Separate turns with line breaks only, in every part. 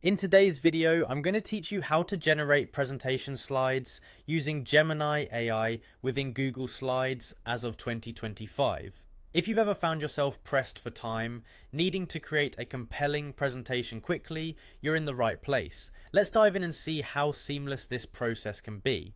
In today's video, I'm going to teach you how to generate presentation slides using Gemini AI within Google Slides as of 2025. If you've ever found yourself pressed for time, needing to create a compelling presentation quickly, you're in the right place. Let's dive in and see how seamless this process can be.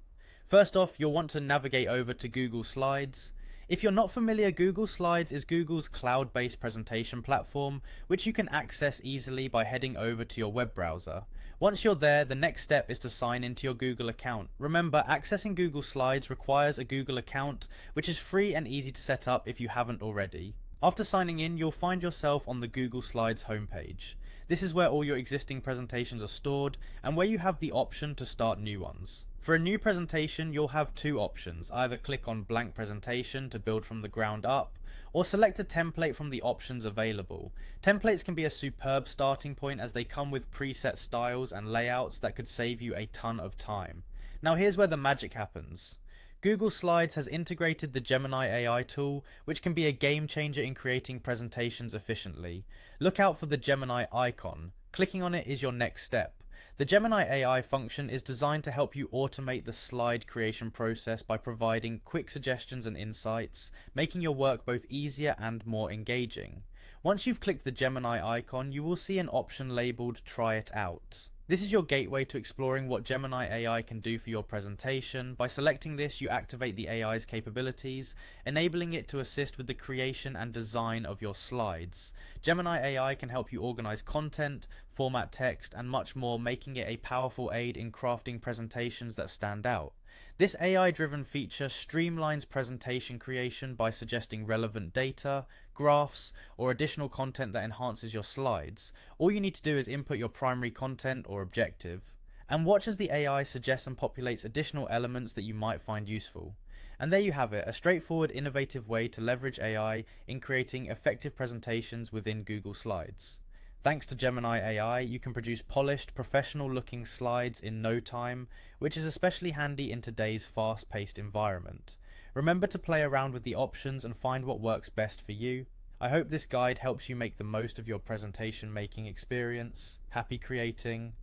First off, you'll want to navigate over to Google Slides. If you're not familiar, Google Slides is Google's cloud-based presentation platform, which you can access easily by heading over to your web browser. Once you're there, the next step is to sign into your Google account. Remember, accessing Google Slides requires a Google account, which is free and easy to set up if you haven't already. After signing in, you'll find yourself on the Google Slides homepage. This is where all your existing presentations are stored and where you have the option to start new ones. For a new presentation, you'll have two options. Either click on blank presentation to build from the ground up, or select a template from the options available. Templates can be a superb starting point as they come with preset styles and layouts that could save you a ton of time. Now here's where the magic happens. Google Slides has integrated the Gemini AI tool, which can be a game changer in creating presentations efficiently. Look out for the Gemini icon. Clicking on it is your next step. The Gemini AI function is designed to help you automate the slide creation process by providing quick suggestions and insights, making your work both easier and more engaging. Once you've clicked the Gemini icon, you will see an option labeled Try It Out. This is your gateway to exploring what Gemini AI can do for your presentation. By selecting this, you activate the AI's capabilities, enabling it to assist with the creation and design of your slides. Gemini AI can help you organize content, format text, and much more, making it a powerful aid in crafting presentations that stand out. This AI-driven feature streamlines presentation creation by suggesting relevant data, graphs, or additional content that enhances your slides. All you need to do is input your primary content or objective, and watch as the AI suggests and populates additional elements that you might find useful. And there you have it, a straightforward, innovative way to leverage AI in creating effective presentations within Google Slides. Thanks to Gemini AI, you can produce polished, professional-looking slides in no time, which is especially handy in today's fast-paced environment. Remember to play around with the options and find what works best for you. I hope this guide helps you make the most of your presentation making experience. Happy creating!